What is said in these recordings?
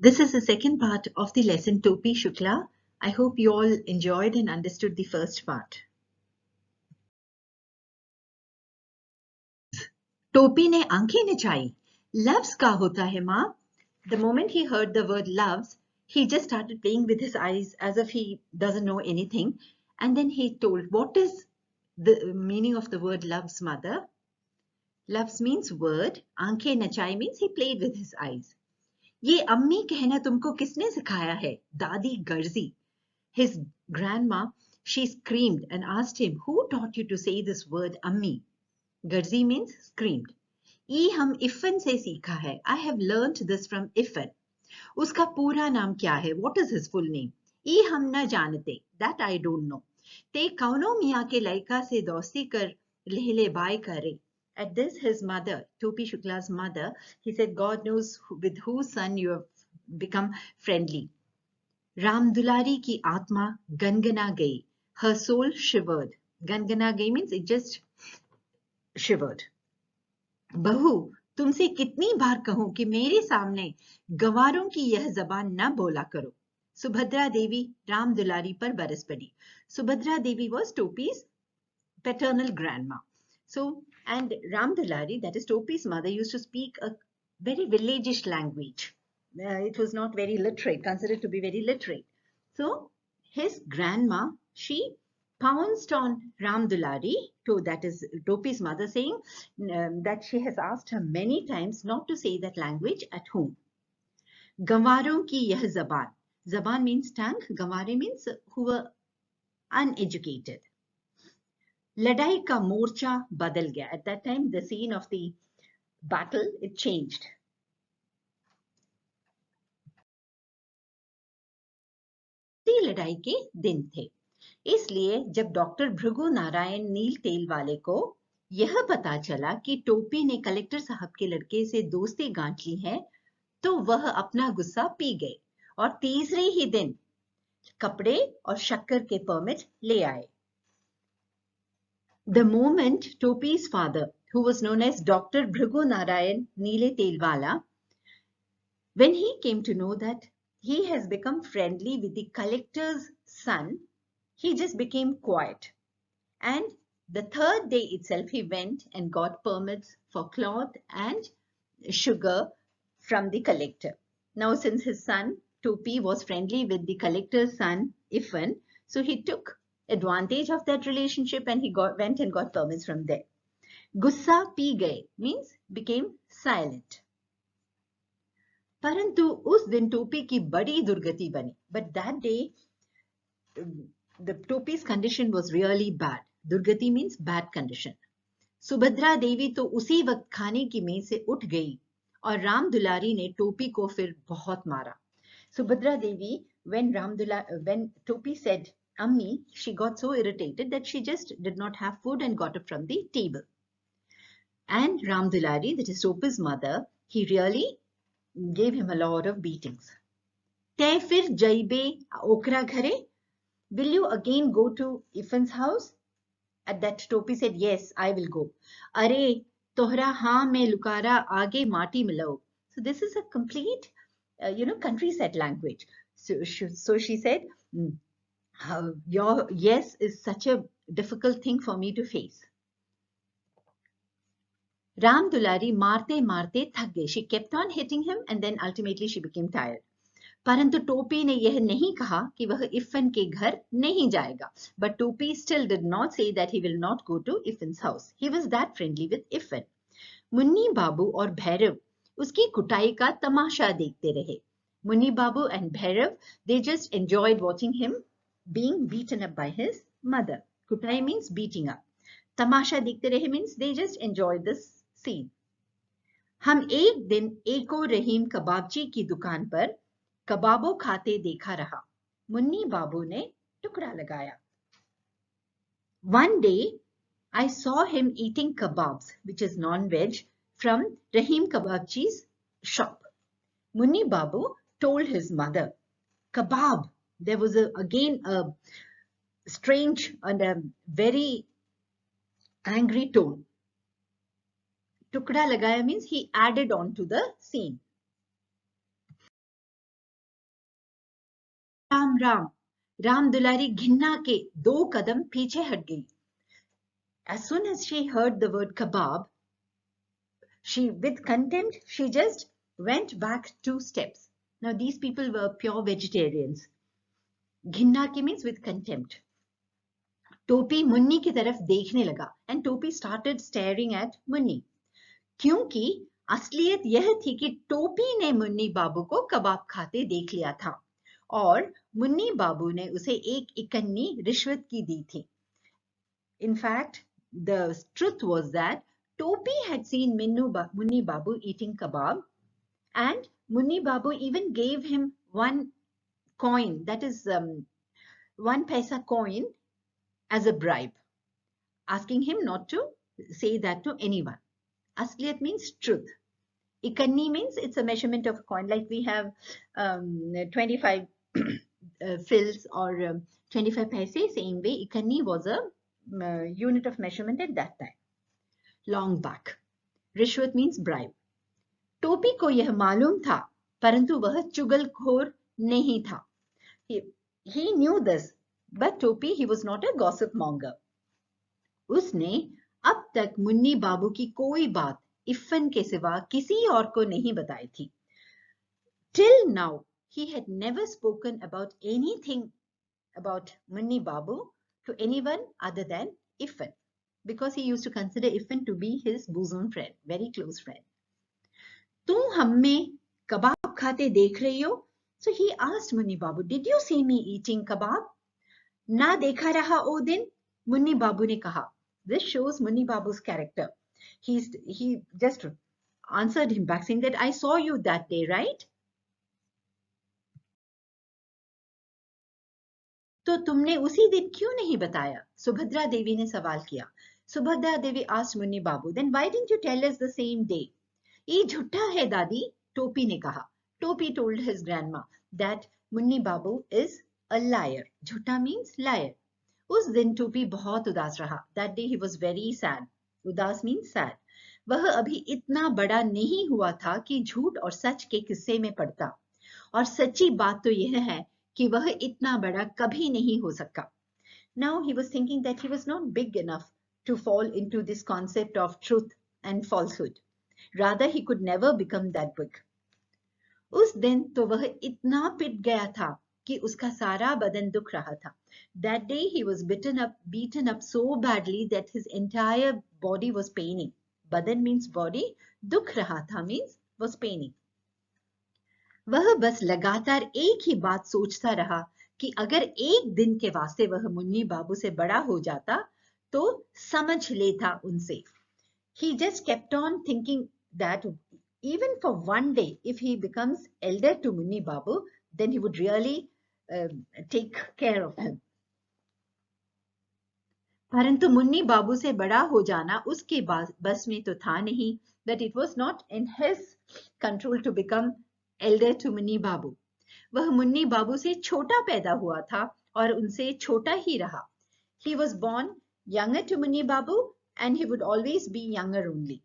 This is the second part of the lesson Topi Shukla. I hope you all enjoyed and understood the first part. टोपी ने आंखें नचाई. Loves का होता है माँ. The moment he heard the word loves, he just started playing with his eyes as if he doesn't know anything. And then he told, what is the meaning of the word loves, mother? Loves means word. आंखें नचाई means he played with his eyes. ये अम्मी कहना तुमको किसने सिखाया है? दादी गर्जी. His grandma, she screamed and asked him, who taught you to say this word ammi? Garzi means screamed. ये हम इफन से सीखा है. I have learnt this from Ifan. उसका पूरा नाम क्या है? What is his full name? ये हम न जानते. That I don't know. ते कौनो मियाँ के लड़का से दोस्ती कर लेले बाय करे. At this, his mother, Topi Shukla's mother, he said, God knows with whose son you have become friendly. Ram Dulari की आत्मा गनगना गई. Her soul shivered. गनगना गई means it just shivered. बहू, तुमसे कितनी बार कहूं कि मेरे सामने गवारों की यह जबान न बोला करो. सुभद्रा देवी राम दुलारी पर बरस पड़ी. Subhadra Devi was Topi's paternal grandma. So, and Ram Dulari, that is Topi's mother, used to speak a very villageish language. It was not very literate, considered to be very literate. So, his grandma, she pounced on Ram Dulari, that is Topi's mother, saying that she has asked her many times not to say that language at home. Gavaron ki yah zaban. Zaban means tongue. Gavare means who were uneducated. लड़ाई का मोर्चा बदल गया. At that time, the scene of the battle, it changed. लड़ाई के दिन थे. इसलिए जब डॉक्टर भृगु नारायण नील तेल वाले को यह पता चला कि टोपी ने कलेक्टर साहब के लड़के से दोस्ती गांठ ली है, तो वह अपना गुस्सा पी गए और तीसरे ही दिन कपड़े और शक्कर के परमिट ले आए. The moment Topi's father, who was known as Dr. Bhrigu Narayan Neele Telwala, when he came to know that he has become friendly with the collector's son, he just became quiet. And the third day itself, he went and got permits for cloth and sugar from the collector. Now, since his son, Topi, was friendly with the collector's son, Ifan, so he took advantage of that relationship and he went and got permits from there. Gussa pi gaye means became silent. परंतु उस दिन टोपी की बड़ी दुर्गति बनी. But that day, the Topi's condition was really bad. दुर्गति means bad condition. Subhadra देवी तो उसी वक्त खाने की मेज से उठ गई और राम दुलारी ने टोपी को फिर बहुत मारा. Subhadra Devi, when Topi said Ammi, she got so irritated that she just did not have food and got up from the table. And Ram Dulari, that is Topi's mother, he really gave him a lot of beatings. Te fir jaibe okra ghare? Will you again go to Ifan's house? At that Topi said, yes, I will go. Are tohra haan mein lukara aage maati milao. So this is a complete countryside language. So she said, your yes is such a difficult thing for me to face. Ram Dulari marte marte thak gayi. She kept on hitting him and then ultimately she became tired. परंतु टोपी ने यह नहीं कहा कि वह इफन के घर नहीं जाएगा. But Topi still did not say that he will not go to Ifan's house. He was that friendly with Ifan. Munni बाबू और भैरव उसकी कुटाई का तमाशा देखते रहे. Munni Babu and Bhairav, they just enjoyed watching him being beaten up by his mother. Kutai means beating up. Tamasha dekhte rahe means they just enjoyed this scene. हम एक दिन एको रहीम कबाबची की दुकान पर कबाबो खाते देखा रहा. मुन्नी बाबू ने टुकड़ा लगाया. One day, I saw him eating kebabs, which is non-veg, from Rahim Kababchi's shop. Munni Babu told his mother, kebab. There was again a strange and a very angry tone. Tukda lagaya means he added on to the scene. Ram Ram. Ram Dulari घिन्ना के 2 कदम पीछे हट गई. As soon as she heard the word kebab, with contempt, she just went back 2 steps. Now these people were pure vegetarians. Ghinna ke means with contempt. टोपी मुन्नी की तरफ देखने लगा and टोपी started staring at मुन्नी, क्योंकि असलियत यह थी कि टोपी ने मुन्नी बाबू को कबाब खाते देख लिया था और मुन्नी बाबू ने उसे 1 इकन्नी रिश्वत की दी थी. In fact, the truth was that Topi had seen Munni Babu eating kebab, and Munni Babu even gave him 1 coin, that is 1 paisa coin, as a bribe, asking him not to say that to anyone. Asliyat means truth. Ikanni means it's a measurement of a coin, like we have 25 frills or 25 paise. Same way, Ikanni was a unit of measurement at that time, long back. रिश्वत means bribe. टोपी को यह मालूम था, परंतु वह चुगलखोर नहीं था. He knew this, but Topi, he was not a gossip monger. उसने अब तक मुन्नी बाबू की कोई बात इफ़न के सिवा किसी और को नहीं बताई थी. Till now, he had never spoken about anything about Munni Babu to anyone other than Ifan, because he used to consider Ifan to be his bosom friend, very close friend. तुम हमें कबाब खाते देख रही हो? So he asked Munni Babu, did you see me eating kebab? ना देखा रहा ओ दिन, मुन्नी बाबू ने कहा. This shows Munni Babu's character. He just answered him back saying that I saw you that day, right? तो तुमने उसी दिन क्यों नहीं बताया? सुभद्रा देवी ने सवाल किया. सुभद्रा देवी asked Munni Babu, then why didn't you tell us the same day? ये झूठा है दादी, टोपी ने कहा. Topi told his grandma that Munni Babu is a liar. झूठा means liar. उस दिन टोपी बहुत उदास रहा. That day he was very sad. उदास means sad. वह अभी इतना बड़ा नहीं हुआ था कि झूठ और सच के किस्से में पड़ता. और सच्ची बात तो यह है कि वह इतना बड़ा कभी नहीं हो सका. Now he was thinking that he was not big enough to fall into this concept of truth and falsehood. Rather, he could never become that big. उस दिन तो वह इतना पिट गया था कि उसका सारा बदन दुख रहा था. That day he was beaten up so badly that his entire body was paining. बदन means body, दुख रहा था means was paining. वह बस लगातार एक ही बात सोचता रहा कि अगर एक दिन के वास्ते वह मुन्नी बाबू से बड़ा हो जाता तो समझ लेता उनसे. He just kept on thinking that even for one day, if he becomes elder to Munni Babu, then he would really take care of him. परंतु मुन्नी बाबू से बड़ा हो जाना उसके बस में तो था नहीं. That it was not in his control to become elder to Munni Babu. वह मुन्नी बाबू से छोटा पैदा हुआ था और उनसे छोटा ही रहा. He was born younger to Munni Babu and he would always be younger only.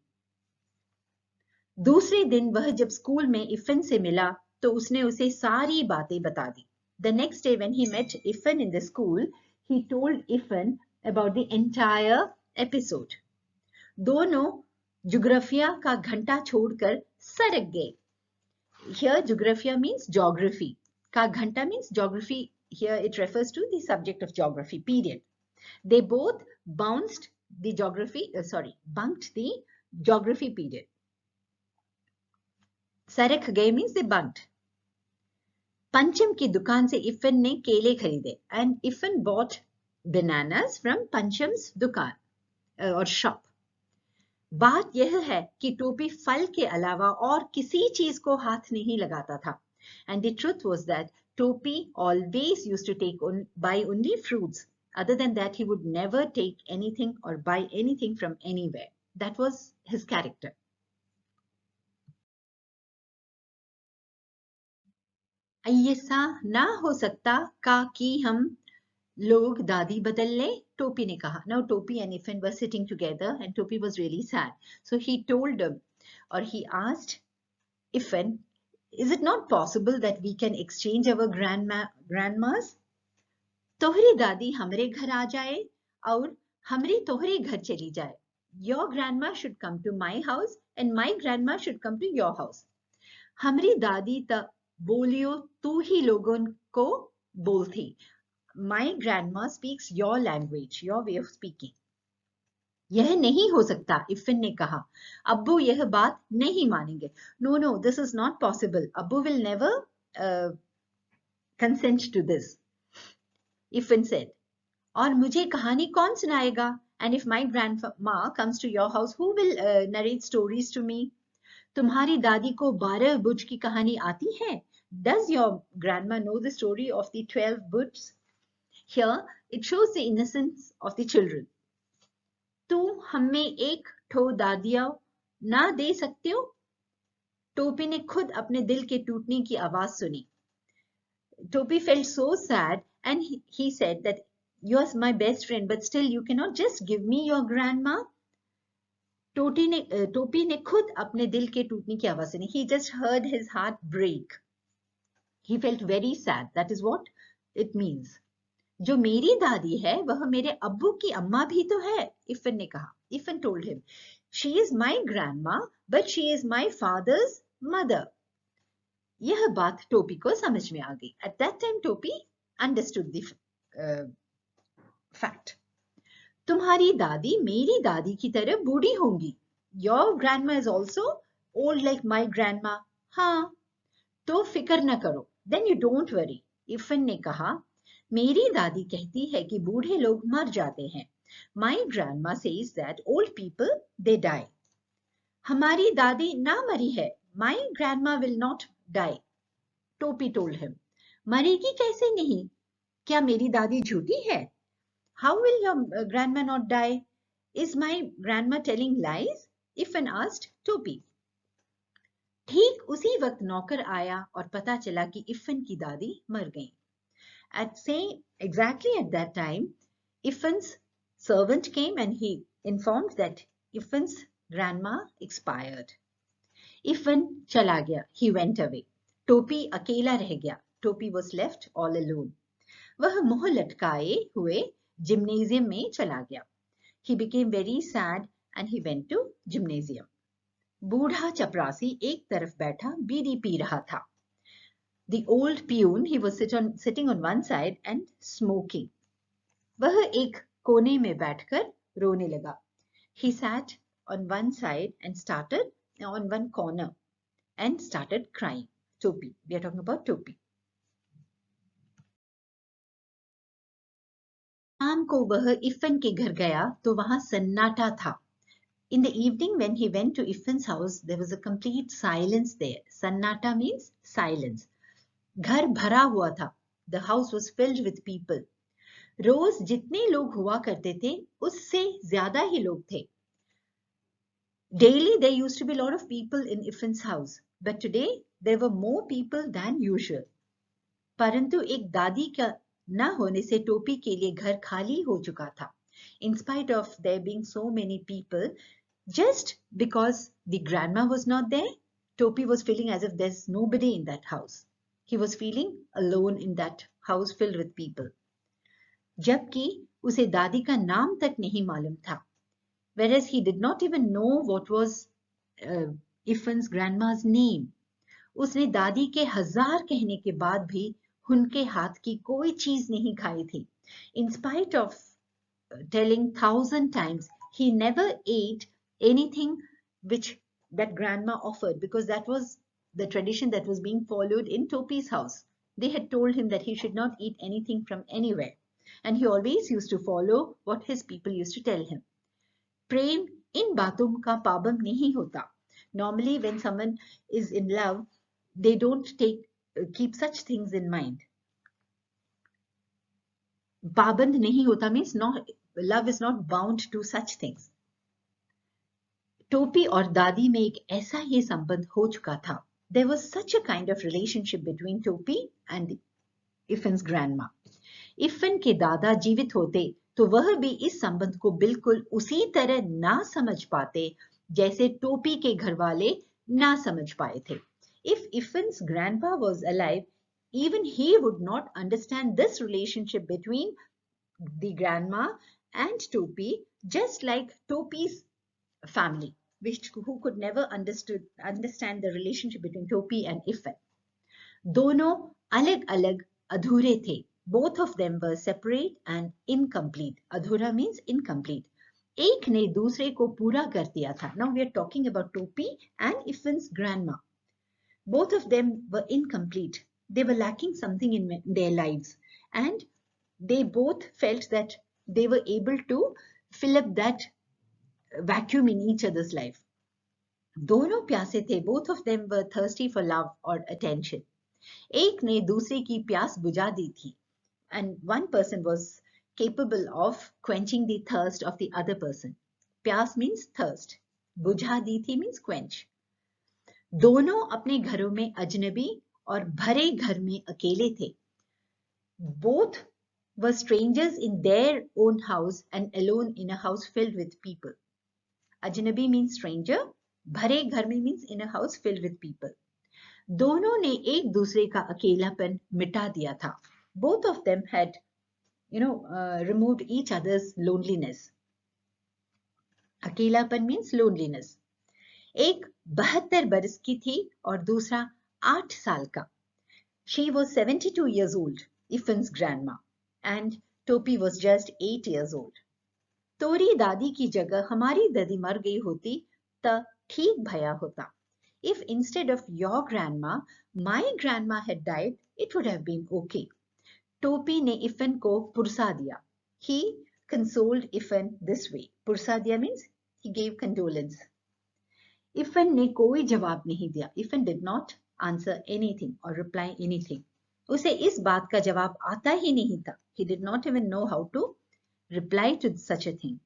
दूसरे दिन वह जब स्कूल में इफ़न से मिला तो उसने उसे सारी बातें बता दी. The next day when he met Ifan in the school, he told Ifan about the entire episode. दोनों जुग्राफिया का घंटा छोड़कर सरक गए. Here geographia means geography. Ka ghanta means geography. Here it refers to the subject of geography, period. They both bunked the geography period. Sarak gaye means they bunked. Pancham ki dukaan se Ifan ne kele kharide and Ifan bought bananas from Pancham's dukaan or shop. बात यह है कि टोपी फल के अलावा और किसी चीज को हाथ नहीं लगाता था. And the truth was that Topi always used to buy only fruits. Other than that, he would never take anything or buy anything from anywhere. That was his character. ऐसा ना हो सकता का कि हम लोग दादी बदल ले, टोपी ने कहा. Now Topi and Ifan were sitting together and Topi was really sad. So he told him, or he asked Ifan, Is it not possible that we can exchange our grandmas? तोहरी दादी हमरे घर आ जाए और हमरी तोहरे घर चली जाए. Your grandma should come to my house and my grandma should come to your house. हमरी दादी त बोलियो तू ही लोगों को बोलती. My grandma speaks your language, your way of speaking. यह नहीं हो सकता, इफिन ने कहा. अब्बू यह बात नहीं मानेंगे. No, no, this is not possible. अब्बू will never consent to this. Ifan said. और मुझे कहानी कौन सुनाएगा? And if my grandma comes to your house, who will narrate stories to me? तुम्हारी दादी को 12 बुर्ज की कहानी आती है? Does your grandma know the story of the 12 burj? Here it shows the innocence of the children. तुम हमें एक ठो दादिया ना दे सकते हो? टोपी ने खुद अपने दिल के टूटने की आवाज सुनी. Topi felt so sad and he said that you are my best friend, but still you cannot just give me your grandma. टोपी ने खुद अपने दिल के टूटने की आवाज सुनी. He just heard his heart break. He felt very sad. That is what it means. जो मेरी दादी है वह मेरे अब्बू की अम्मा भी तो है, इफन ने कहा. Ifan told him, she is my grandma, but she is my father's mother. यह बात टोपी को समझ में आ गई. At that time, टोपी understood the fact. तुम्हारी दादी मेरी दादी की तरह बूढ़ी होंगी. Your grandma is also old like my grandma. हाँ, तो फिक्र न करो. Then you don't worry. इफन ने कहा, मेरी दादी कहती है कि बूढ़े लोग मर जाते हैं. My grandma says that old people they die. हमारी दादी ना मरी है. My grandma will not die. टोपी told him. मरेगी कैसे नहीं? क्या मेरी दादी झूठी है? How will your grandma not die? Is my grandma telling lies? Ifan asked Topi. ठीक उसी वक्त नौकर आया और पता चला कि इफन की दादी मर गई. Exactly at that time, Ifan's servant came and he informed that Ifan's grandma expired. Ifan चला गया. He went away. टोपी अकेला रह गया. टोपी was left all alone. वह मुंह लटकाए हुए जिम्नेजियम में चला गया. He became very sad and he went to gymnasium. बूढ़ा चपरासी एक तरफ बैठा बीड़ी पी रहा था. The old peon, he was sitting on one side and smoking. वह एक कोने में बैठकर रोने लगा. He sat on one side and started on one corner and started crying. Topi. We are talking about Topi. शाम को वह इफन के घर गया तो वहां सन्नाटा था. In the evening when he went to Ifan's house, there was a complete silence there. Sannata means silence. घर भरा हुआ था. The house was filled with people. रोज जितने लोग हुआ करते थे उससे ज्यादा ही लोग थे. Daily there used to be a lot of people in Ifan's house, but today there were more people than usual. परंतु एक दादी का न होने से टोपी के लिए घर खाली हो चुका था. In spite of there being so many people, just because the grandma was not there, Topi was feeling as if there's nobody in that house. He was feeling alone in that house filled with people. जबकि उसे दादी का नाम तक नहीं मालूम था. Whereas he did not even know what was Ifan's grandma's name. उसने दादी के 1000 कहने के बाद भी उनके हाथ की कोई चीज नहीं खाई थी. In spite of telling 1000 times, he never ate anything which that grandma offered, because that was the tradition that was being followed in Topi's house. They had told him that he should not eat anything from anywhere, and he always used to follow what his people used to tell him. प्रेम इन बातों का पाबंद नहीं होता. Normally when someone is in love, they don't keep such things in mind. पाबंद नहीं होता means not, love is not bound to such things. टोपी और दादी में एक ऐसा ही संबंध हो चुका था. There was such a kind of relationship between Topi and Ifan's grandma. Ifan के दादा जीवित होते तो वह भी इस संबंध को बिल्कुल उसी तरह ना समझ पाते जैसे टोपी के घर वाले ना समझ पाए थे. If Ifan's grandpa was alive, even he would not understand this relationship between the grandma and Topi, just like Topi's family, who could never understand the relationship between Topi and Ifan. दोनों अलग-अलग अधूरे थे. Both of them were separate and incomplete. अधूरा means incomplete. एक ने दूसरे को पूरा कर दिया था. Now we are talking about Topi and Ifan's grandma. Both of them were incomplete. They were lacking something in their lives, and they both felt that they were able to fill up that vacuum in each other's life. दोनों प्यासे थे. Both of them were thirsty for love or attention. एक ने दूसरे की प्यास बुझा दी थी, and one person was capable of quenching the thirst of the other person. प्यास means thirst. बुझा दी थी means quench. दोनों अपने घरों में अजनबी और भरे घर में अकेले थे. Both were strangers in their own house and alone in a house filled with people. अजनबी means stranger. भरे घर में means in a house filled with people. दोनों ने एक दूसरे का अकेलापन मिटा दिया था. Both of them had, removed each other's loneliness. अकेलापन means loneliness. एक 72 बरस की थी और दूसरा 8 साल का. She was 72 years old, Ifan's grandma, and Topi was just 8 years old. तोरी दादी की जगह हमारी दादी मर गई होती त ठीक भया होता. If instead of your grandma, my grandma had died, it would have been okay. Topi ने Ifan को पुरसा दिया. He consoled Ifan this way. पुरसा दिया means he gave condolence. Ifan ने कोई जवाब नहीं दिया. Ifan did not answer anything or reply anything. उसे इस बात का जवाब आता ही नहीं था. He did not even know how to reply to such a thing.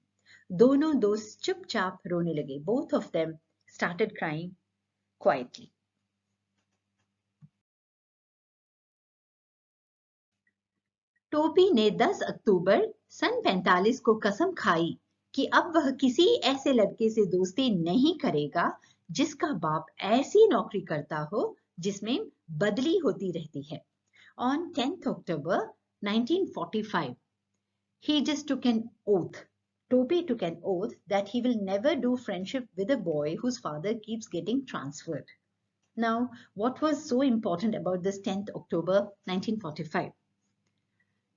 दोनों दोस्त चुपचाप रोने लगे. Both of them started crying quietly. टोपी ने 10 अक्टूबर सन 45 को कसम खाई कि अब वह किसी ऐसे लड़के से दोस्ती नहीं करेगा जिसका बाप ऐसी नौकरी करता हो जिसमें बदली होती रहती है. On 10th October 1945, he just took an oath. Topi took an oath that he will never do friendship with a boy whose father keeps getting transferred. Now, what was so important about this 10th October 1945?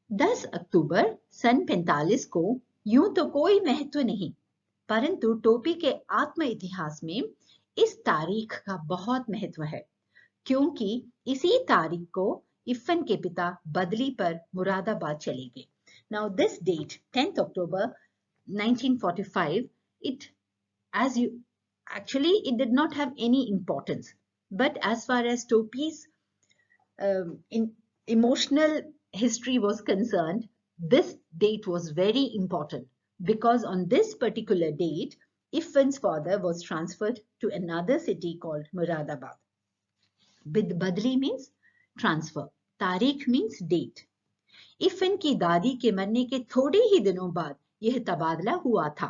10 अक्टूबर सन 45 को यूं तो कोई महत्व नहीं, परंतु टोपी के आत्म इतिहास में इस तारीख का बहुत महत्व है, क्योंकि इसी तारीख को इफ़न के पिता बदली पर मुरादाबाद चले गए. Now this date, 10th October 1945, it did not have any importance, but as far as Topi's emotional history was concerned, this date was very important, because on this particular date, Iffan's father was transferred to another city called Muradabad. Badli means transfer. तारीख means date. इफ़न की दादी के मरने के थोड़े ही दिनों बाद यह तबादला हुआ था.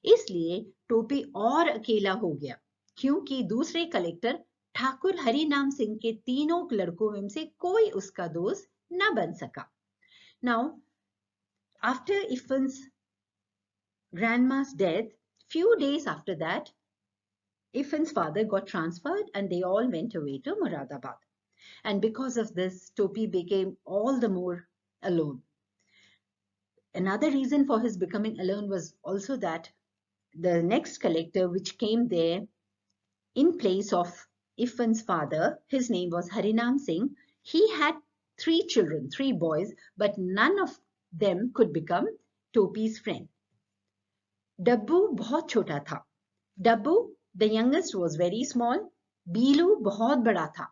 इसलिए टोपी और अकेला हो गया, क्योंकि दूसरे कलेक्टर ठाकुर हरिनाम सिंह के तीनों लड़कों में से कोई उसका दोस्त न बन सका. Now, after Iffan's grandma's death, few days after that, Iffan's father got transferred and they all went away to Muradabad. And because of this, Topi became all the more alone. Another reason for his becoming alone was also that the next collector which came there in place of Iffan's father, his name was Harinam Singh. He had 3 children, 3 boys, but none of them could become Topi's friend. Dabbu बहुत छोटा था. Dabbu, the youngest, was very small. Bilu बहुत बड़ा था.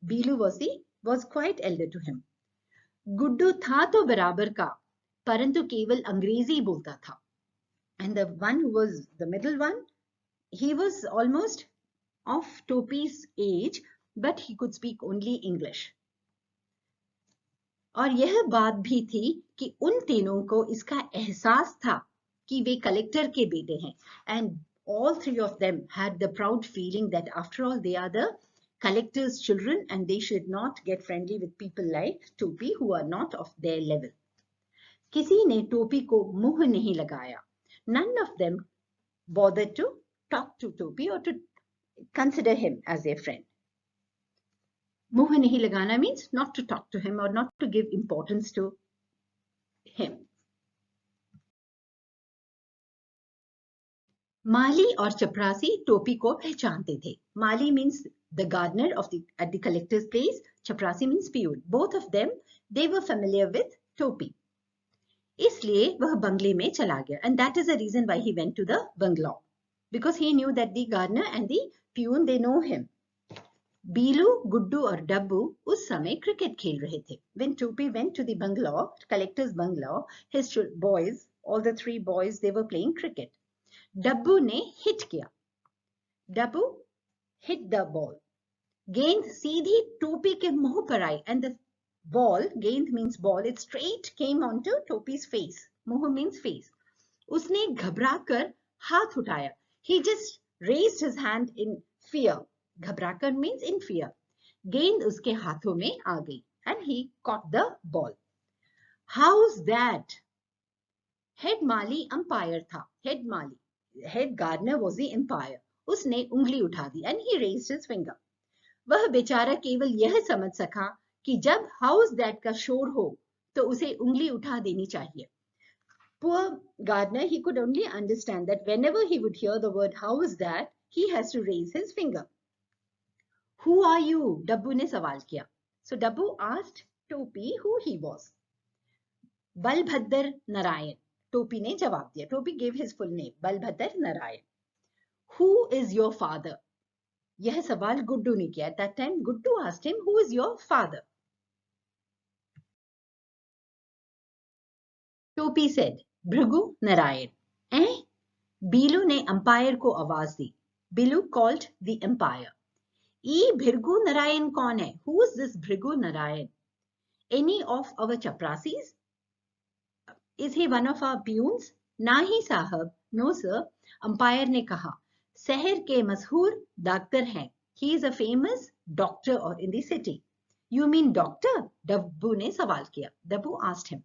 Bilu was quite elder to him. Guddu था तो बराबर का, परंतु केवल अंग्रेजी बोलता था. And the one who was the middle one, he was almost of Topi's age, but he could speak only English. और यह बात भी थी कि उन तीनों को इसका एहसास था कि वे कलेक्टर के बेटे हैं. And all 3 of them had the proud feeling that after all they are the collectors' children and they should not get friendly with people like Topi who are not of their level. किसी ने टोपी को मुंह नहीं लगाया. None of them bothered to talk to Topi or to consider him as their friend. मुंह नहीं लगाना means not to talk to him or not to give importance to him. माली और चपरासी टोपी को पहचानते थे. माली means the gardener at the collector's place. चपरासी means peon. Both of them, they were familiar with टोपी. इसलिए वह बंगले में चला गया. And that is the reason why he went to the bungalow. Because he knew that the gardener and the peon, they know him. बीलू, Guddu और डब्बू उस समय क्रिकेट खेल रहे थे. When Topi went to the bungalow, collector's bungalow, his boys, all the three boys, they were playing cricket. डब्बू ने hit किया. डब्बू hit the ball. गेंद सीधी टोपी के मुंह पर आई and the ball, गेंद means ball, it straight came onto Topi's face. मुंह means face. उसने घबराकर हाथ उठाया. He just raised his hand in fear. घबराकर means in fear. गेंद उसके हाथों में आ गई and he caught the ball. How's that? Head Mali umpire था. Head gardener was the umpire. उसने उंगली उठा दी and he raised his finger. वह बेचारा केवल यह समझ सका कि जब how's that का शोर हो तो उसे उंगली उठा देनी चाहिए. Poor gardener, he could only understand that whenever he would hear the word how's that, he has to raise his finger. Who are you? डब्बू ने सवाल किया. So Dabbu asked Topi who he was. Balabhadra Narayan. टोपी ने जवाब दिया. टोपी gave his full name. Balabhadra Narayan. Who is your father? यह सवाल गुड्डू ने किया. At that time, Guddu asked him, who is your father? टोपी said, भृगु नारायण. बीलू ने अंपायर को आवाज दी. Bilu called the umpire. E Bhrigu Narayan कौन है? Who is this Bhrigu Narayan? Any of our chaprasis? Is he one of our peons? Nahi sahab. No sir. Umpire ने कहा. शहर के मशहूर डॉक्टर हैं. He is a famous doctor or in the city. You mean doctor? डब्बू ने सवाल किया. डब्बू asked him.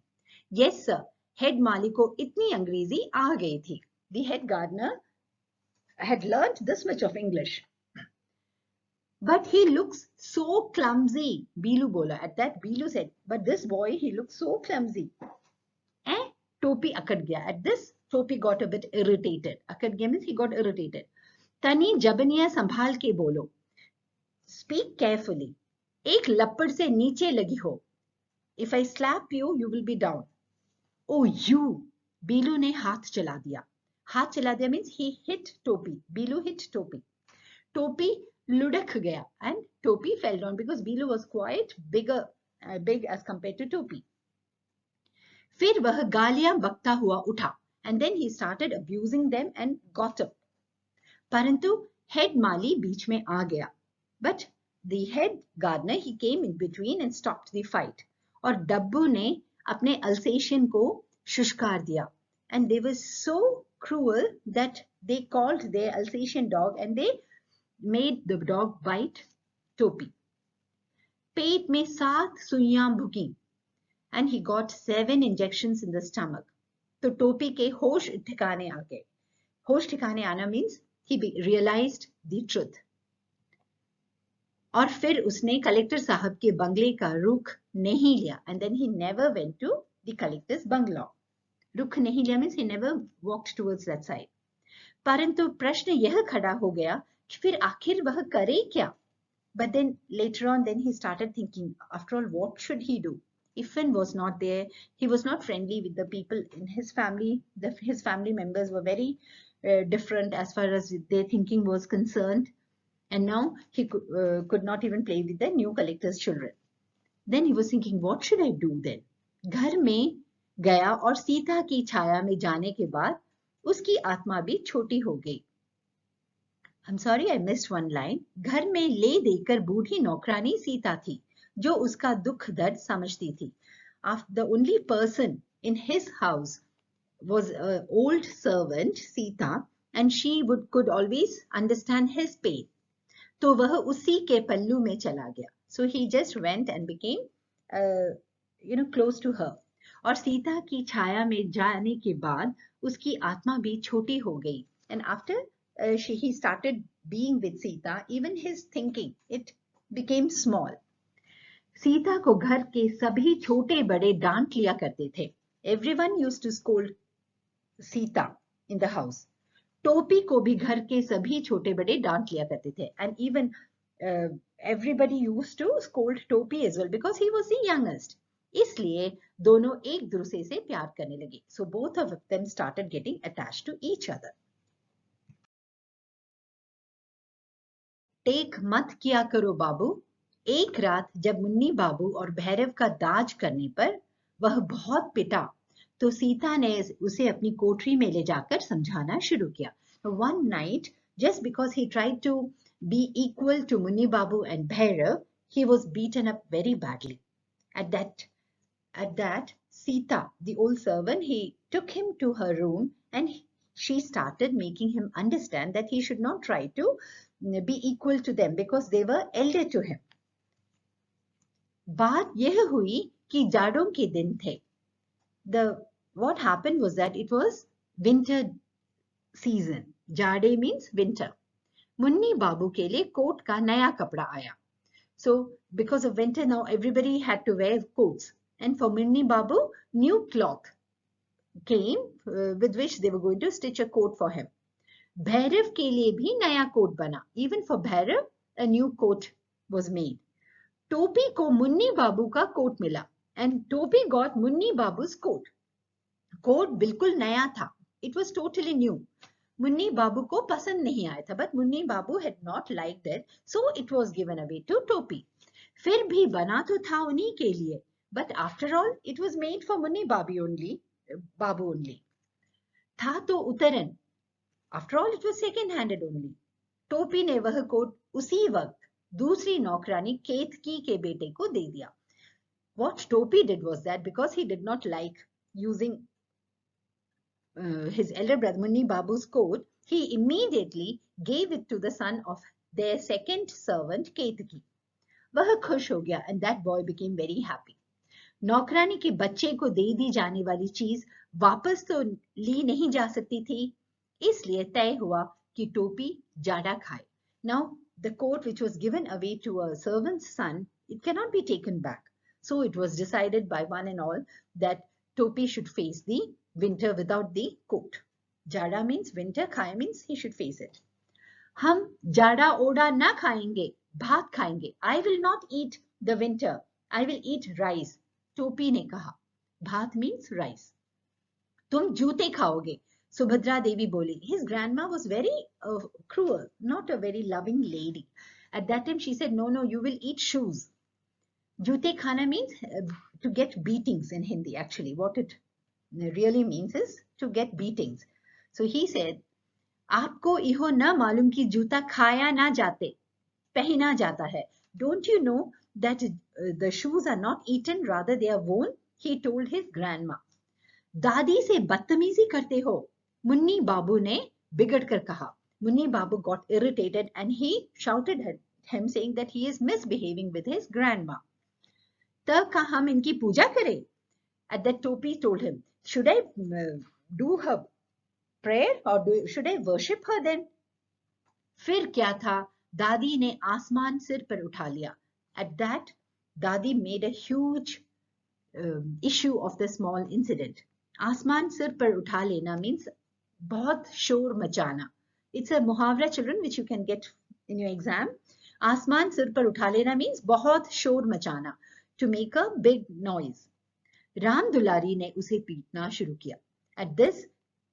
Yes sir. Head माली को इतनी अंग्रेजी आ गई थी. The head gardener had learnt this much of English. But he looks so clumsy. Bilu bola. At that Bilu said, but this boy, he looks so clumsy. Topi akad gaya. At this, Topi got a bit irritated. Akad gaya means he got irritated. Tani jabaniya sambhal ke bolo. Speak carefully. Ek lappad se niche lagi ho. If I slap you, you will be down. Oh, you. Bilu ne haath chala diya. Haath chala diya means he hit Topi. Bilu hit Topi. Topi लुढ़क गया and Topi fell down because Bilu was quite big as compared to Topi. फिर वह गालियां बकता हुआ उठा and then he started abusing them and got up. परंतु head माली बीच में आ गया. But the head gardener, he came in between and stopped the fight. और डब्बू ने अपने Alsatian को शुष्कार दिया. And they were so cruel that they called their Alsatian dog and they made the dog bite Topi. पेट में 7 सुइयां भुकी and he got 7 injections in the stomach. तो टोपी के होश ठिकाने आ गए. होश ठिकाने आना means he realized the truth. और फिर उसने कलेक्टर साहब के बंगले का रुख नहीं लिया and then he never went to the collector's bungalow. रुख नहीं लिया means he never walked towards that side. परंतु प्रश्न यह खड़ा हो गया फिर आखिर वह करे क्या? But then later on, then he started thinking, after all, what should he do? Ifan was not there. He was not friendly with the people in his family. His family members were very different as far as their thinking was concerned. And now he could not even play with the new collector's children. Then he was thinking, what should I do then? घर में गया और सीता की छाया में जाने के बाद उसकी आत्मा भी छोटी हो गई. I'm sorry, I missed one line. घर में ले देकर बूढ़ी नौकरानी सीता थी जो उसका दुख दर्द समझती थी. The only person in his house was an old servant, Sita, and she could always understand his pain. तो वह उसी के पल्लू में चला गया. So he just went and became close to her. और सीता की छाया में जाने के बाद उसकी आत्मा भी छोटी हो गई. And after he started being with Sita, even his thinking, it became small. Sita को घर के सभी छोटे बड़े डांट लिया करते थे. Everyone used to scold Sita in the house. टोपी को भी घर के सभी छोटे बड़े डांट लिया करते थे. And even everybody used to scold Topi as well because he was the youngest. इसलिए दोनों एक दूसरे से प्यार करने लगे. So both of them started getting attached to each other. Take मत किया करो बाबू. एक रात जब मुन्नी बाबू और भैरव का दाज करने पर वह बहुत पिटा तो सीता ने उसे अपनी कोठरी में ले जाकर समझाना शुरू किया. One night, just because he tried to be equal to Munni Babu and Bhairav, he was beaten up very badly. At that, Sita, the old servant, he took him to her room and she started making him understand that he should not try to be equal to them because they were elder to him. बात यह हुई कि जाड़ों के दिन थे. What happened was that it was winter season. जाड़े means winter. Munni बाबू के लिए कोट का नया कपड़ा आया. So because of winter now everybody had to wear coats. And for Munni Babu, new cloth came with which they were going to stitch a coat for him. Bhairav के लिए भी नया कोट बना. Even for Bhairav, a new coat was made. टोपी को मुन्नी बाबू का coat मिला. And Topi got Munni Babu's coat. Coat बिल्कुल नया था. It was totally new. Munni बाबू को पसंद नहीं आया था. But Munni Babu had not liked it. So it was given away to Topi. फिर भी बना तो था उन्हीं के लिए. But after all, it was made for Munni Babu only. था तो उतरन. After all, it was second-handed only. टोपी ने वह कोट उसी वक्त दूसरी नौकरानी केतकी के बेटे को दे दिया. What Topi did was that because he did not like using his elder brother Munni Babu's coat, he immediately gave it to the son of their second servant Ketki. वह खुश हो गया and that boy became very happy. नौकरानी के बच्चे को दे दी जाने वाली चीज वापस तो ली नहीं जा सकती थी, इसलिए तय हुआ कि टोपी जाड़ा खाए. Now the coat which was given away to a servant's son, it cannot be taken back. So it was decided by one and all that Topi should face the winter without the coat. Jada means winter, Khaya means he should face it. हम जाड़ा ओड़ा ना खाएंगे, भात खाएंगे. I will not eat the winter. I will eat rice. टोपी ने कहा. भात means rice. तुम जूते खाओगे. Subhadra Devi boli. His grandma was very cruel, not a very loving lady. At that time she said, no, you will eat shoes. Jute khana means to get beatings in Hindi. Actually, what it really means is to get beatings. So he said, आपको इहो न मालूम कि जूता खाया ना जाते, पहना जाता है. Don't you know that the shoes are not eaten, rather they are worn? He told his grandma. दादी से बदतमीजी करते हो, मुन्नी बाबू ने बिगड़ कर कहा. Munni Babu got irritated and he shouted at him saying that he is misbehaving with his grandma. तब का हम इनकी पूजा करें? At that Topi told him, should I do her prayer or should I worship her then? फिर क्या था, दादी ने आसमान सिर पर उठा लिया. At that, दादी made a huge issue of the small incident. आसमान सिर पर उठा लेना means बहुत शोर मचाना. It's a मुहावरा, children, which you can get in your exam. आसमान सिर पर उठा लेना means बहुत शोर मचाना, to make a big noise. Ram Dulari ने उसे पीटना शुरू किया. At this,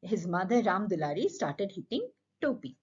his mother Ram Dulari started hitting Topi.